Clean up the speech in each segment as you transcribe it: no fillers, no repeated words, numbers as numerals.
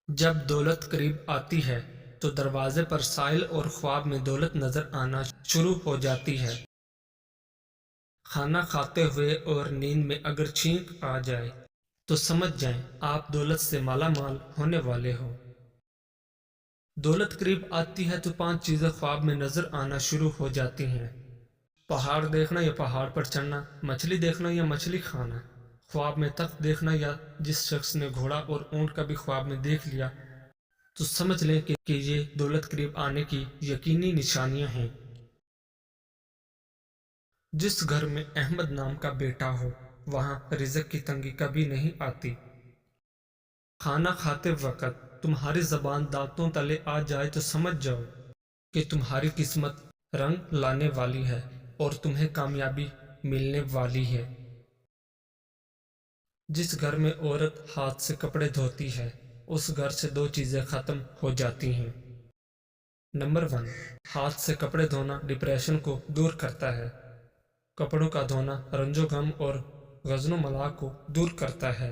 جب دولت قریب آتی ہے تو دروازے پر سائل اور خواب میں دولت نظر آنا شروع ہو جاتی ہے۔ کھانا کھاتے ہوئے اور نیند میں اگر چھینک آ جائے تو سمجھ جائیں آپ دولت سے مالا مال ہونے والے ہو۔ دولت قریب آتی ہے تو 5 چیزیں خواب میں نظر آنا شروع ہو جاتی ہیں۔ پہاڑ دیکھنا یا پہاڑ پر چڑھنا، مچھلی دیکھنا یا مچھلی کھانا، خواب میں تخت دیکھنا، یا جس شخص نے گھوڑا اور اونٹ کا بھی خواب میں دیکھ لیا تو سمجھ لیں کہ یہ دولت قریب آنے کی یقینی نشانیاں ہیں۔ جس گھر میں احمد نام کا بیٹا ہو وہاں رزق کی تنگی کبھی نہیں آتی۔ کھانا کھاتے وقت تمہاری زبان دانتوں تلے آ جائے تو سمجھ جاؤ کہ تمہاری قسمت رنگ لانے والی ہے اور تمہیں کامیابی ملنے والی ہے۔ جس گھر میں عورت ہاتھ سے کپڑے دھوتی ہے اس گھر سے 2 چیزیں ختم ہو جاتی ہیں۔ نمبر 1، ہاتھ سے کپڑے دھونا ڈپریشن کو دور کرتا ہے۔ کپڑوں کا دھونا رنج و غم اور غضن و ملال کو دور کرتا ہے۔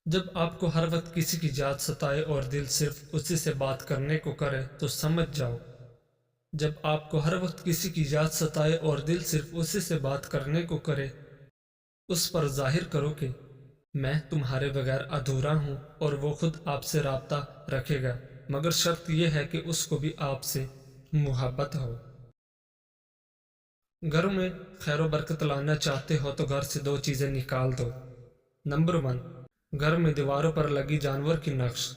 جب آپ کو ہر وقت کسی کی یاد ستائے اور دل صرف اسی سے بات کرنے کو کرے تو سمجھ جاؤ جب آپ کو ہر وقت کسی کی یاد ستائے اور دل صرف اسی سے بات کرنے کو کرے اس پر ظاہر کرو کہ میں تمہارے بغیر ادھورا ہوں، اور وہ خود آپ سے رابطہ رکھے گا، مگر شرط یہ ہے کہ اس کو بھی آپ سے محبت ہو۔ گھر میں خیر و برکت لانا چاہتے ہو تو گھر سے 2 چیزیں نکال دو۔ نمبر 1، گھر میں دیواروں پر لگی جانور کی نقش۔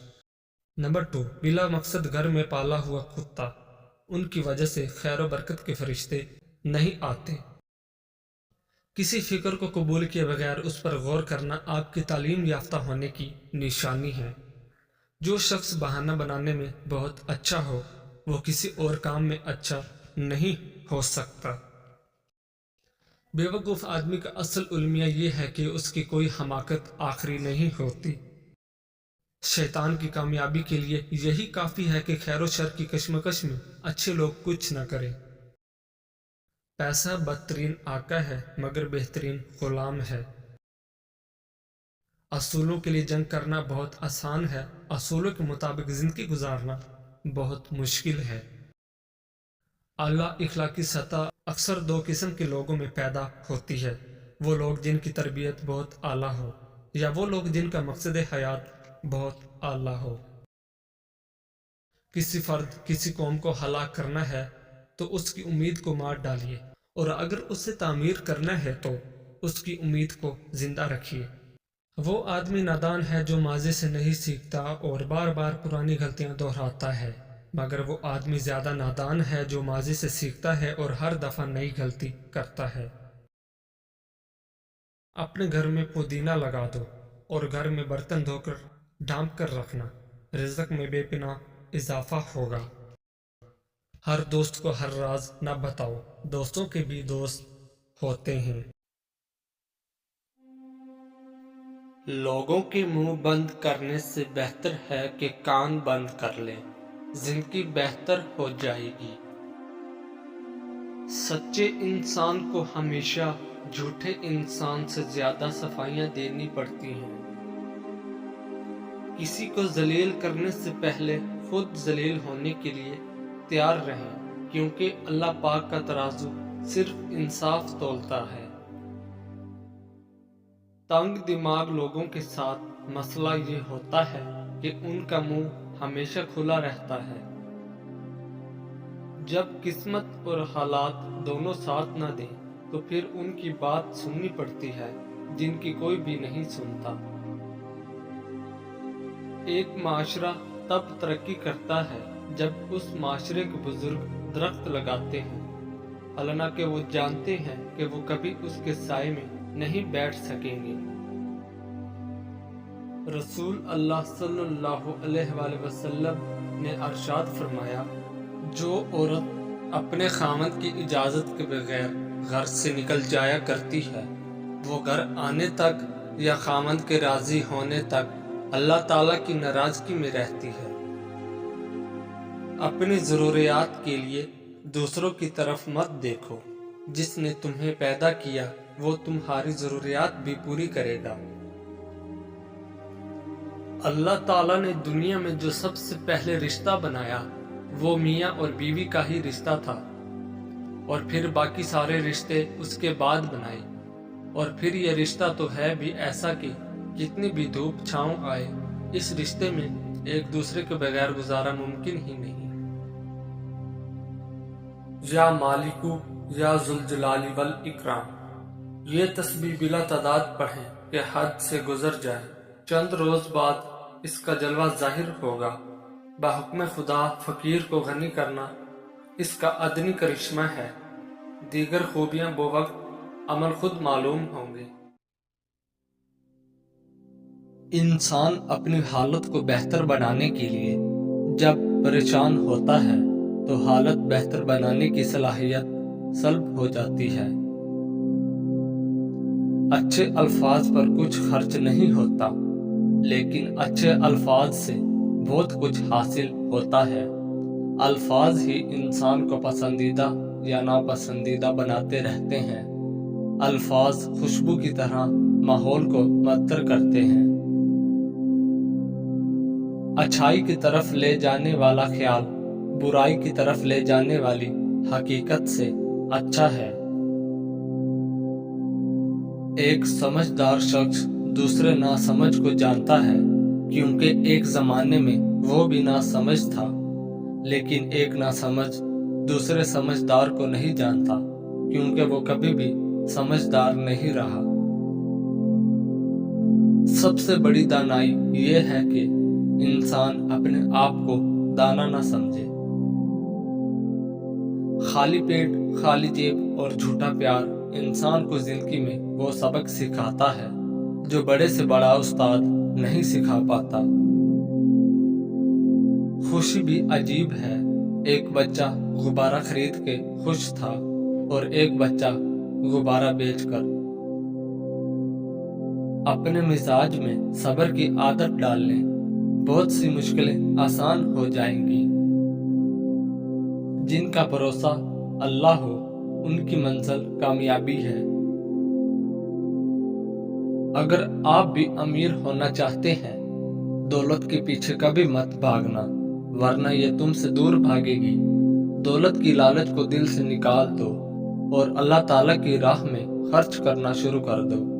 نمبر 2، بلا مقصد گھر میں پالا ہوا کتا، ان کی وجہ سے خیر و برکت کے فرشتے نہیں آتے۔ کسی فکر کو قبول کیے بغیر اس پر غور کرنا آپ کی تعلیم یافتہ ہونے کی نشانی ہے۔ جو شخص بہانہ بنانے میں بہت اچھا ہو وہ کسی اور کام میں اچھا نہیں ہو سکتا۔ بے وقوف آدمی کا اصل المیہ یہ ہے کہ اس کی کوئی حماقت آخری نہیں ہوتی۔ شیطان کی کامیابی کے لیے یہی کافی ہے کہ خیر و شر کی کشمکش میں اچھے لوگ کچھ نہ کریں۔ پیسہ بدترین آقا ہے مگر بہترین غلام ہے۔ اصولوں کے لیے جنگ کرنا بہت آسان ہے، اصولوں کے مطابق زندگی گزارنا بہت مشکل ہے۔ اعلیٰ اخلاقی سطح اکثر 2 قسم کے لوگوں میں پیدا ہوتی ہے، وہ لوگ جن کی تربیت بہت اعلیٰ ہو، یا وہ لوگ جن کا مقصد حیات بہت اعلیٰ ہو۔ کسی فرد کسی قوم کو ہلاک کرنا ہے تو اس کی امید کو مار ڈالیے، اور اگر اسے تعمیر کرنا ہے تو اس کی امید کو زندہ رکھیے۔ وہ آدمی نادان ہے جو ماضی سے نہیں سیکھتا اور بار بار پرانی غلطیاں دہراتا ہے، مگر وہ آدمی زیادہ نادان ہے جو ماضی سے سیکھتا ہے اور ہر دفعہ نئی غلطی کرتا ہے۔ اپنے گھر میں پودینہ لگا دو اور گھر میں برتن دھو کر ڈھانپ کر رکھنا، رزق میں بے پناہ اضافہ ہوگا۔ ہر دوست کو ہر راز نہ بتاؤ، دوستوں کے بھی دوست ہوتے ہیں۔ لوگوں کے منہ بند کرنے سے بہتر ہے کہ کان بند کر لیں، زندگی بہتر ہو جائے گی۔ سچے انسان کو ہمیشہ جھوٹے انسان سے زیادہ صفائیاں دینی پڑتی ہیں۔ کسی کو ذلیل کرنے سے پہلے خود ذلیل ہونے کے لیے تیار رہیں، کیونکہ اللہ پاک کا ترازو صرف انصاف تولتا ہے۔ تنگ دماغ لوگوں کے ساتھ مسئلہ یہ ہوتا ہے کہ ان کا منہ ہمیشہ کھلا رہتا ہے۔ جب قسمت اور حالات دونوں ساتھ نہ دیں تو پھر ان کی بات سننی پڑتی ہے جن کی کوئی بھی نہیں سنتا۔ ایک معاشرہ تب ترقی کرتا ہے جب اس معاشرے کے بزرگ درخت لگاتے ہیں، حالانکہ وہ جانتے ہیں کہ وہ کبھی اس کے سائے میں نہیں بیٹھ سکیں گے۔ رسول اللہ صلی اللہ علیہ وآلہ وسلم نے ارشاد فرمایا، جو عورت اپنے خاوند کی اجازت کے بغیر گھر سے نکل جایا کرتی ہے وہ گھر آنے تک یا خاوند کے راضی ہونے تک اللہ تعالیٰ کی ناراضگی میں رہتی ہے۔ اپنی ضروریات کے لیے دوسروں کی طرف مت دیکھو، جس نے تمہیں پیدا کیا وہ تمہاری ضروریات بھی پوری کرے گا۔ اللہ تعالیٰ نے دنیا میں جو سب سے پہلے رشتہ بنایا وہ میاں اور بیوی کا ہی رشتہ تھا، اور پھر باقی سارے رشتے اس کے بعد بنائے۔ اور پھر یہ رشتہ تو ہے بھی ایسا کہ کتنی بھی دھوپ چھاؤں آئے، اس رشتے میں ایک دوسرے کے بغیر گزارا ممکن ہی نہیں۔ یا مالکو یا ذوالجلال والاکرام، یہ تسبیح بلا تعداد پڑھیں کہ حد سے گزر جائے۔ چند روز بعد اس کا جلوہ ظاہر ہوگا۔ بحکم خدا فقیر کو غنی کرنا اس کا ادنی کرشمہ ہے، دیگر خوبیاں بوقت عمل خود معلوم ہوں گے۔ انسان اپنی حالت کو بہتر بنانے کے لیے جب پریشان ہوتا ہے تو حالت بہتر بنانے کی صلاحیت سلب ہو جاتی ہے۔ اچھے الفاظ پر کچھ خرچ نہیں ہوتا، لیکن اچھے الفاظ سے بہت کچھ حاصل ہوتا ہے۔ الفاظ ہی انسان کو پسندیدہ یا ناپسندیدہ بناتے رہتے ہیں۔ الفاظ خوشبو کی طرح ماحول کو معطر کرتے ہیں۔ اچھائی کی طرف لے جانے والا خیال برائی کی طرف لے جانے والی حقیقت سے اچھا ہے۔ ایک سمجھدار شخص دوسرے ناسمجھ کو جانتا ہے، کیونکہ ایک زمانے میں وہ بھی ناسمجھ تھا، لیکن ایک ناسمجھ دوسرے سمجھدار کو نہیں جانتا، کیونکہ وہ کبھی بھی سمجھدار نہیں رہا۔ سب سے بڑی دانائی یہ ہے کہ انسان اپنے آپ کو دانا نہ سمجھے۔ خالی پیٹ، خالی جیب اور جھوٹا پیار انسان کو زندگی میں وہ سبق سکھاتا ہے جو بڑے سے بڑا استاد نہیں سکھا پاتا۔ خوشی بھی عجیب ہے۔ ایک بچہ غبارہ خرید کے خوش تھا اور ایک بچہ غبارہ بیچ کر۔ اپنے مزاج میں صبر کی عادت ڈال لیں، بہت سی مشکلیں آسان ہو جائیں گی۔ جن کا بھروسہ اللہ ہو ان کی منزل کامیابی ہے۔ اگر آپ بھی امیر ہونا چاہتے ہیں، دولت کے پیچھے کبھی مت بھاگنا، ورنہ یہ تم سے دور بھاگے گی۔ دولت کی لالچ کو دل سے نکال دو اور اللہ تعالیٰ کی راہ میں خرچ کرنا شروع کر دو۔